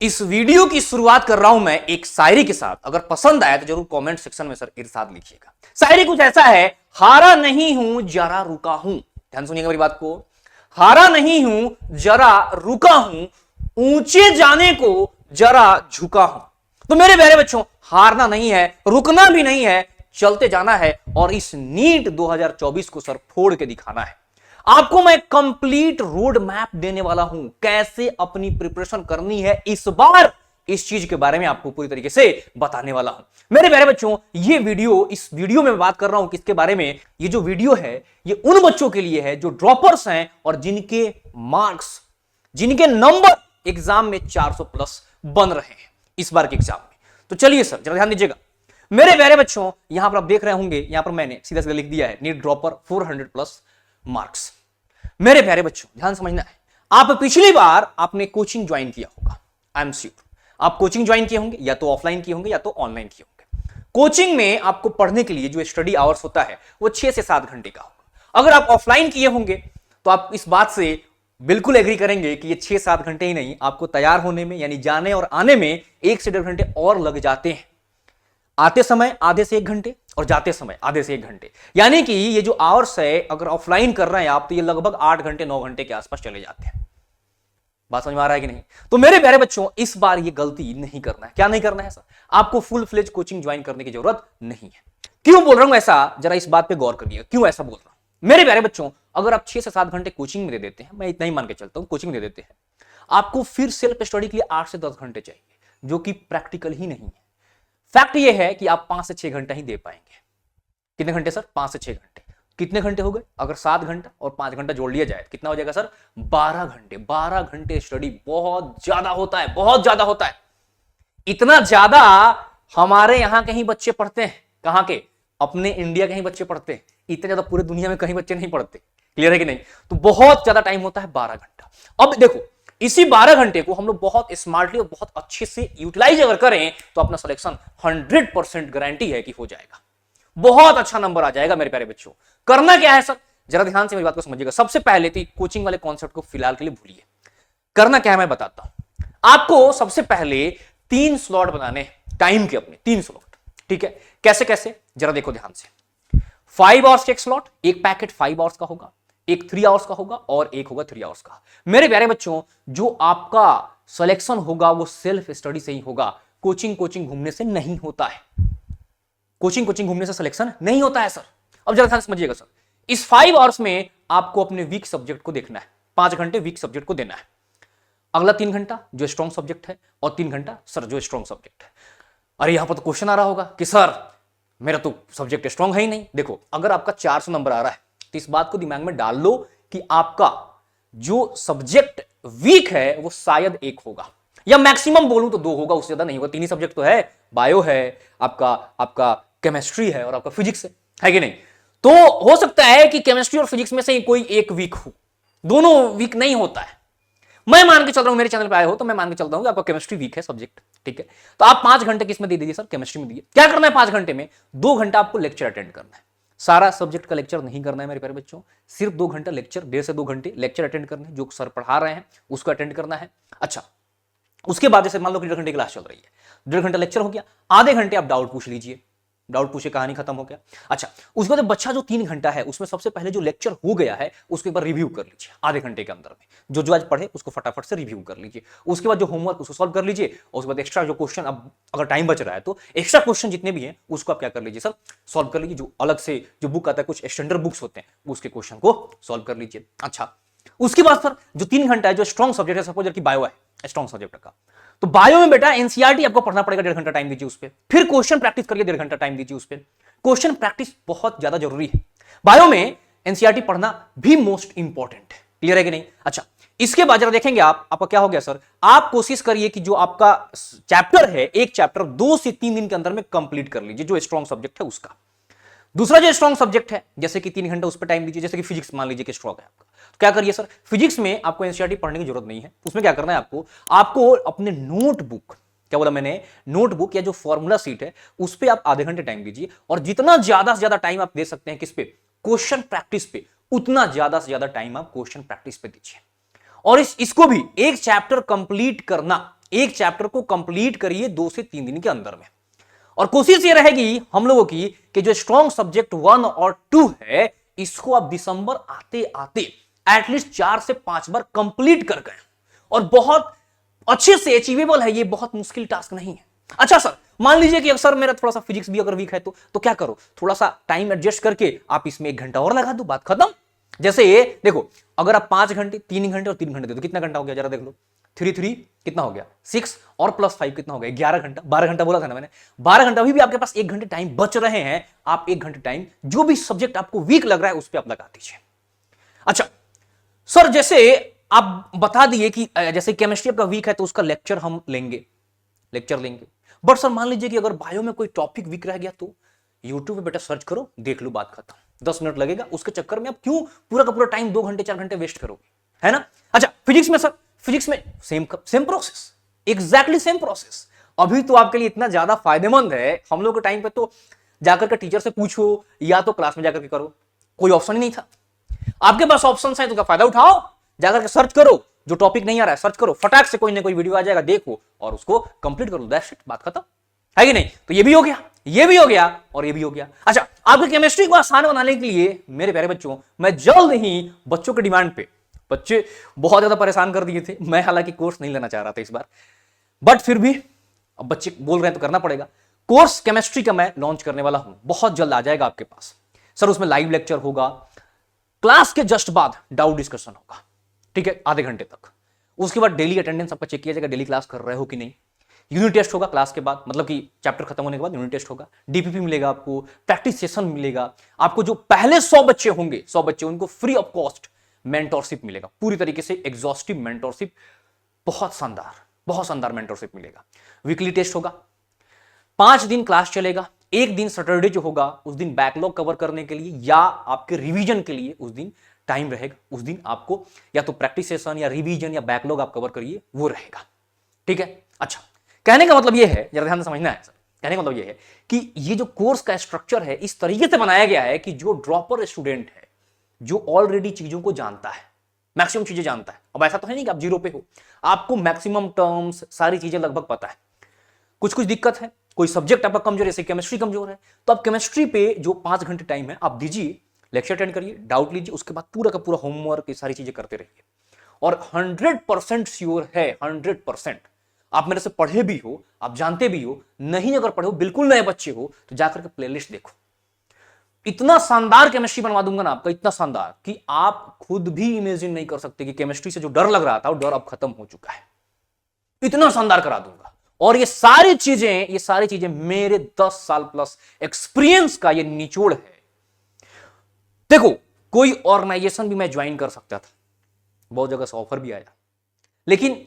इस वीडियो की शुरुआत कर रहा हूं मैं एक शायरी के साथ। अगर पसंद आया तो जरूर कमेंट सेक्शन में सर इरशाद लिखिएगा। शायरी कुछ ऐसा है, हारा नहीं हूं जरा रुका हूं। ध्यान सुनिएगा मेरी बात को। हारा नहीं हूं जरा रुका हूं, ऊंचे जाने को जरा झुका हूं। तो मेरे प्यारे बच्चों, हारना नहीं है, रुकना भी नहीं है, चलते जाना है और इस नीट 2024 को सर फोड़ के दिखाना है। आपको मैं कंप्लीट रोड मैप देने वाला हूं, कैसे अपनी प्रिपरेशन करनी है इस बार, इस चीज के बारे में आपको पूरी तरीके से बताने वाला हूं। मेरे प्यारे बच्चों, इस वीडियो में बात कर रहा हूं किसके बारे में। ये जो वीडियो है ये उन बच्चों के लिए है जो ड्रॉपर्स हैं और जिनके मार्क्स, जिनके नंबर एग्जाम में 400 प्लस बन रहे हैं इस बार के एग्जाम में। तो चलिए सर जरा ध्यान दीजिएगा मेरे प्यारे बच्चों। यहां पर आप देख रहे होंगे, यहां पर मैंने सीधा सीधा लिख दिया है नीट ड्रॉपर 400 प्लस मार्क्स। मेरे प्यारे बच्चों ध्यान समझना है, आप पिछली बार आपने कोचिंग ज्वाइन किया होगा, आई एम श्योर आप कोचिंग ज्वाइन किए होंगे, या तो ऑफलाइन किए होंगे या तो ऑनलाइन किए होंगे। कोचिंग में आपको पढ़ने के लिए जो स्टडी आवर्स होता है वो 6 से 7 घंटे का होगा। अगर आप ऑफलाइन किए होंगे तो आप इस बात से बिल्कुल एग्री करेंगे कि ये 6-7 घंटे ही नहीं, आपको तैयार होने में यानी जाने और आने में 1 से 1.5 घंटे और लग जाते हैं। आते समय आधे से 1 घंटे और जाते समय आधे से 1 घंटे, यानी कि ये जो आवर्स है अगर ऑफलाइन कर रहे हैं आप तो ये लगभग 8 घंटे 9 घंटे के आसपास चले जाते हैं। बात समझ में आ रहा है कि नहीं? तो मेरे प्यारे बच्चों इस बार ये गलती नहीं करना है। क्या नहीं करना है सर? आपको फुल फ्लेज कोचिंग ज्वाइन करने की जरूरत नहीं है। क्यों बोल रहा हूं ऐसा, जरा इस बात पे गौर करिए क्यों ऐसा बोल रहा हूं। मेरे प्यारे बच्चों, अगर आप 6 से 7 घंटे कोचिंग में दे देते हैं, मैं इतना ही मान के चलता हूं, कोचिंग दे देते हैं, आपको फिर सेल्फ स्टडी के लिए 8 से 10 घंटे चाहिए, जो कि प्रैक्टिकल ही नहीं है। फैक्ट ये है कि आप 5 से 6 घंटा ही दे पाएंगे। कितने घंटे सर? 5 से 6 घंटे। कितने घंटे हो गए? अगर 7 घंटा और 5 घंटा जोड़ लिया जाए कितना हो जाएगा सर? 12 घंटे। 12 घंटे स्टडी बहुत ज्यादा होता है, बहुत ज्यादा होता है। इतना ज्यादा हमारे यहां कहीं बच्चे पढ़ते हैं, कहां के? अपने इंडिया के ही बच्चे पढ़ते हैं। इतने ज्यादा पूरे दुनिया में कहीं बच्चे नहीं पढ़ते। क्लियर है कि नहीं? तो बहुत ज्यादा टाइम होता है 12 घंटा। अब देखो, इसी 12 घंटे को हम लोग बहुत स्मार्टली और बहुत अच्छे से यूटिलाइज अगर करें तो अपना सिलेक्शन 100% गारंटी है कि हो जाएगा, बहुत अच्छा नंबर आ जाएगा। मेरे प्यारे बच्चों, करना क्या है सर? जरा ध्यान से मेरी बात को समझिएगा। सबसे पहले तो कोचिंग वाले कॉन्सेप्ट को फिलहाल के लिए भूलिए। करना क्या है मैं बताता हूं आपको। सबसे पहले 3 स्लॉट बनाने टाइम के, अपने 3 स्लॉट। ठीक है, कैसे कैसे जरा देखो ध्यान से। 5 आवर्स के एक स्लॉट, एक पैकेट 5 आवर्स का होगा, एक 3 आवर्स का होगा और एक होगा 3 आवर्स का। मेरे प्यारे बच्चों, जो आपका सिलेक्शन होगा वो सेल्फ स्टडी से ही होगा। कोचिंग घूमने से नहीं होता है। कोचिंग घूमने से सिलेक्शन नहीं होता है सर। अब जरा ध्यान समझिएगा सर, इस 5 आवर्स में आपको अपने वीक सब्जेक्ट को देखना है। 5 घंटे वीक सब्जेक्ट को देना है। अगला 3 घंटा जो स्ट्रॉन्ग सब्जेक्ट है और 3 घंटा सर जो स्ट्रॉन्ग सब्जेक्ट है। अरे यहां पर तो क्वेश्चन आ रहा होगा कि सर मेरा तो सब्जेक्ट स्ट्रॉन्ग है ही नहीं। देखो, अगर आपका 400 नंबर आ रहा है तो इस बात को दिमाग में डाल लो कि आपका जो सब्जेक्ट वीक है वो शायद 1 होगा, या मैक्सिमम बोलूं तो 2 होगा, उससे ज्यादा नहीं होगा। 3 ही सब्जेक्ट तो है, बायो है, आपका केमिस्ट्री है और आपका फिजिक्स है कि नहीं? तो हो सकता है कि केमिस्ट्री और फिजिक्स में से कोई एक वीक हो, दोनों वीक नहीं होता है। मैं मान के चल रहा हूं, मेरे चैनल पे आए हो तो मैं मान के चलता हूं कि आपका केमिस्ट्री वीक है सब्जेक्ट। ठीक है, तो आप 5 घंटे किसमें दे दीजिए सर? केमिस्ट्री में दीजिए। क्या करना है 5 घंटे में? 2 घंटा आपको लेक्चर अटेंड करना है। सारा सब्जेक्ट का लेक्चर नहीं करना है मेरे प्यारे बच्चों, सिर्फ 2 घंटा लेक्चर, 1.5 से 2 घंटे लेक्चर अटेंड करना है, जो सर पढ़ा रहे हैं उसको अटेंड करना है। अच्छा, उसके बाद जैसे मान लो कि 1.5 घंटे क्लास चल रही है, 1.5 घंटा लेक्चर हो गया, आधे घंटे आप डाउट पूछ लीजिए, डाउट पूछे कहानी खत्म हो गया। अच्छा, उसके बाद बच्चा जो 3 घंटा है उसमें सबसे पहले जो लेक्चर हो गया है उसको एक बार रिव्यू कर लीजिए आधे घंटे के अंदर में, जो आज पढ़े उसको फटाफट से रिव्यू कर लीजिए। उसके बाद जो होमवर्क उसको सॉल्व कर लीजिए और उसके बाद एक्स्ट्रा जो क्वेश्चन, अब अगर टाइम बच रहा है तो एक्स्ट्रा क्वेश्चन जितने भी हैं उसको आप क्या कर लीजिए सर? सॉल्व कर लीजिए। जो अलग से जो बुक आता है, कुछ स्टैंडर्ड बुक्स होते हैं, उसके क्वेश्चन को सॉल्व कर लीजिए। अच्छा, उसके बाद सर जो 3 घंटा है जो स्ट्रॉन्ग सब्जेक्ट है, सपोज कि बायो है स्ट्रॉन्ग सब्जेक्ट का, तो बायो में बेटा एनसीईआरटी आपको पढ़ना पड़ेगा, 1.5 घंटा टाइम दीजिए उस पर। फिर क्वेश्चन प्रैक्टिस करिए, 1.5 घंटा टाइम दीजिए उस पर। क्वेश्चन प्रैक्टिस बहुत ज्यादा जरूरी है। बायो में एनसीईआरटी पढ़ना भी मोस्ट इंपॉर्टेंट है। क्लियर है कि नहीं? अच्छा, इसके बाद जरा देखेंगे आपका क्या हो गया सर? आप कोशिश करिए कि जो आपका चैप्टर है, एक चैप्टर 2 से 3 दिन के अंदर में कंप्लीट कर लीजिए, जो स्ट्रॉन्ग सब्जेक्ट है उसका। दूसरा जो स्ट्रॉन्ग सब्जेक्ट है, जैसे कि 3 घंटा उस पर टाइम दीजिए। जैसे कि फिजिक्स मान लीजिए कि स्ट्रॉन्ग है आपका, तो क्या करिए सर? फिजिक्स में आपको एनसीईआरटी पढ़ने की जरूरत नहीं है। उसमें क्या करना है आपको अपने नोटबुक, क्या बोला मैंने? नोटबुक या जो फॉर्मूला सीट है उस पर आप आधे घंटे टाइम दीजिए, और जितना ज्यादा से ज्यादा टाइम आप दे सकते हैं किस पे? क्वेश्चन प्रैक्टिस पे, उतना ज्यादा से ज्यादा टाइम आप क्वेश्चन प्रैक्टिस पे दीजिए। और इसको भी एक चैप्टर कंप्लीट करना एक चैप्टर को कंप्लीट करिए 2 से 3 दिन के अंदर में। और कोशिश ये रहेगी हम लोगों की कि जो स्ट्रॉन्ग सब्जेक्ट 1 और 2 है इसको आप दिसंबर आते आते एटलीस्ट 4 से 5 बार कंप्लीट कर गए और बहुत अच्छे से अचीवेबल है। ये बहुत मुश्किल टास्क नहीं है। अच्छा सर, मान लीजिए कि सर मेरा थोड़ा सा फिजिक्स भी अगर वीक है तो क्या करो, थोड़ा सा टाइम एडजस्ट करके आप इसमें 1 घंटा और लगा दो, बात खत्म। जैसे ये देखो, अगर आप 5 घंटे 3 घंटे और 3 घंटे दे तो कितना घंटा हो गया जरा देख लो। 3 कितना हो गया, 6 और +5 कितना हो गया, 11 घंटा। 12 घंटा बोला था ना मैंने, 12 घंटा भी आपके पास 1 घंटे टाइम बच रहे हैं। आप 1 घंटे टाइम जो भी सब्जेक्ट आपको वीक लग रहा है उस पर आप लगा दीजिए। अच्छा सर, जैसे आप बता दिए कि जैसे केमिस्ट्री आपका वीक है तो उसका लेक्चर हम लेंगे, बट सर मान लीजिए कि अगर बायो में कोई टॉपिक वीक रह गया तो यूट्यूब पे बेटा सर्च करो, देख लो, बात खत्म। 10 मिनट लगेगा, उसके चक्कर में आप क्यों पूरा का पूरा टाइम 2 घंटे 4 घंटे वेस्ट करोगे, है ना। अच्छा फिजिक्स में सर, फिजिक्स में same process, exactly same process. अभी तो आपके लिए इतना ज्यादा फायदेमंद है, हम लोग के टाइम पे तो जाकर के टीचर से पूछो या तो क्लास में जाकर के करो, कोई ऑप्शन ही नहीं था। आपके पास ऑप्शन है तो उसका फायदा उठाओ, जाकर के सर्च करो, जो टॉपिक नहीं आ रहा है सर्च करो, फटाक से कोई ना कोई वीडियो आ जाएगा, देखो और उसको कंप्लीट करो, दैट्स इट, बात खत्म, है कि नहीं। तो ये भी हो गया, ये भी हो गया और ये भी हो गया। अच्छा, आपकी केमिस्ट्री को आसान बनाने के लिए मेरे प्यारे बच्चों, मैं जल्द ही बच्चों के डिमांड पे, बच्चे बहुत ज्यादा परेशान कर दिए थे, मैं हालांकि कोर्स नहीं लेना चाह रहा था इस बार, बट फिर भी अब बच्चे बोल रहे हैं तो करना पड़ेगा। कोर्स केमिस्ट्री का मैं लॉन्च करने वाला हूं, बहुत जल्द आ जाएगा आपके पास। सर उसमें लाइव लेक्चर होगा, क्लास के जस्ट बाद डाउट डिस्कशन होगा, ठीक है, आधे घंटे तक। उसके बाद डेली अटेंडेंस आपका चेक किया जाएगा, डेली क्लास कर रहे हो कि नहीं। यूनिट टेस्ट होगा क्लास के बाद, मतलब कि चैप्टर खत्म होने के बाद यूनिट टेस्ट होगा, डीपीपी मिलेगा आपको, प्रैक्टिस सेशन मिलेगा आपको। जो पहले 100 बच्चे होंगे, 100 बच्चे, उनको फ्री ऑफ कॉस्ट मेंटोरशिप मिलेगा, पूरी तरीके से एग्जॉस्टिव मेंटोरशिप, बहुत शानदार मेंटोरशिप मिलेगा। वीकली टेस्ट होगा, 5 दिन क्लास चलेगा, एक दिन सैटरडे जो होगा उस दिन बैकलॉग कवर करने के लिए या आपके रिवीजन के लिए उस दिन टाइम रहेगा। उस दिन आपको या तो प्रैक्टिस सेशन या रिवीजन या बैकलॉग आप कवर करिए, वो रहेगा, ठीक है। अच्छा, कहने का मतलब ये है, जरा ध्यान से समझना है सर, कहने का मतलब ये है कि ये जो कोर्स का स्ट्रक्चर है इस तरीके से बनाया गया है कि जो ड्रॉपर स्टूडेंट है, जो ऑलरेडी चीजों को जानता है, मैक्सिमम चीजें जानता है, अब ऐसा तो है नहीं कि आप जीरो पे हो, आपको मैक्सिमम टर्म्स सारी चीजें लगभग पता है। कुछ दिक्कत है, कोई सब्जेक्ट आपका कमजोर है, जैसे केमिस्ट्री कमजोर है, तो आप केमिस्ट्री पे जो 5 घंटे टाइम है आप दीजिए, लेक्चर अटेंड करिए, डाउट लीजिए, उसके बाद पूरा का पूरा होमवर्क, ये सारी चीजें करते रहिए। और 100% श्योर है, 100% आप मेरे से पढ़े भी हो, आप जानते भी हो, नहीं अगर पढ़े हो, बिल्कुल नए बच्चे हो, तो जाकर के प्लेलिस्ट देखो। इतना शानदार केमिस्ट्री बनवा दूंगा ना आपका, इतना शानदार कि आप खुद भी इमेजिन नहीं कर सकते कि केमिस्ट्री से जो डर लग रहा था वो डर अब खत्म हो चुका है। इतना शानदार करा दूंगा। और ये सारी चीजें मेरे 10 साल प्लस एक्सपीरियंस का ये निचोड़ है। देखो, कोई ऑर्गेनाइजेशन भी मैं ज्वाइन कर सकता था, बहुत जगह से ऑफर भी आया, लेकिन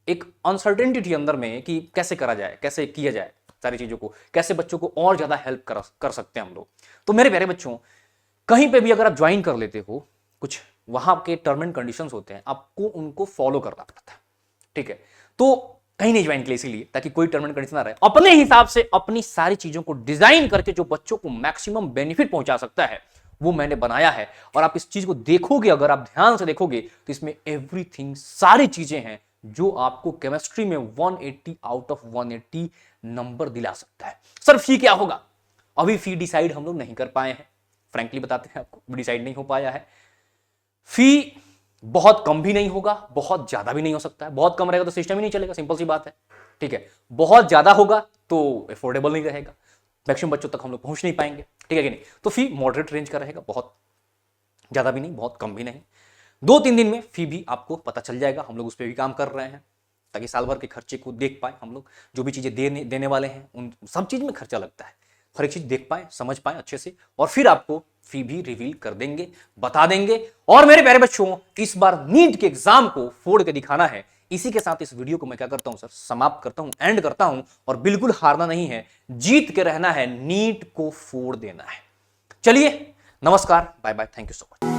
एक अनसर्टेनिटी थी अंदर में कि कैसे करा जाए, कैसे किया जाए सारी चीजों को, कैसे बच्चों को और ज्यादा हेल्प कर सकते हैं हम लोग। तो मेरे प्यारे बच्चों, कहीं पे भी अगर आप ज्वाइन कर लेते हो, कुछ वहां के टर्म एंड कंडीशंस होते हैं, आपको उनको फॉलो करना पड़ता है, ठीक है। तो कहीं नहीं ज्वाइन किया इसीलिए ताकि कोई टर्म एंड कंडीशन ना रहे, अपने हिसाब से अपनी सारी चीजों को डिजाइन करके जो बच्चों को मैक्सिमम बेनिफिट पहुंचा सकता है वो मैंने बनाया है। और आप इस चीज को देखोगे, अगर आप ध्यान से देखोगे तो इसमें एवरीथिंग, सारी चीजें हैं जो आपको केमिस्ट्री में 180 आउट ऑफ 180 नंबर दिला सकता है। सर फी क्या होगा? अभी फी डिसाइड हम लोग नहीं कर पाए हैं, फ्रैंकली बताते हैं आपको, डिसाइड नहीं हो पाया है। फी बहुत कम भी नहीं होगा, बहुत ज्यादा भी नहीं हो सकता है। बहुत कम रहेगा तो सिस्टम ही नहीं चलेगा, सिंपल सी बात है, ठीक है। बहुत ज्यादा होगा तो अफोर्डेबल नहीं रहेगा, मैक्सिमम बच्चों तक हम लोग पहुंच नहीं पाएंगे, ठीक है कि नहीं। तो फी मॉडरेट रेंज का रहेगा, बहुत ज्यादा भी नहीं, बहुत कम भी नहीं। 2-3 दिन में फी भी आपको पता चल जाएगा, हम लोग उस पर भी काम कर रहे हैं ताकि साल भर के खर्चे को देख पाए हम लोग। जो भी चीजें देने वाले हैं उन सब चीज में खर्चा लगता है, हर एक चीज देख पाए, समझ पाए अच्छे से, और फिर आपको फी भी रिवील कर देंगे, बता देंगे। और मेरे प्यारे बच्चों, इस बार नीट के एग्जाम को फोड़ के दिखाना है। इसी के साथ इस वीडियो को मैं क्या करता हूं सर, समाप्त करता हूं, एंड करता हूं। और बिल्कुल हारना नहीं है, जीत के रहना है, नीट को फोड़ देना है। चलिए, नमस्कार, bye bye, thank you so much.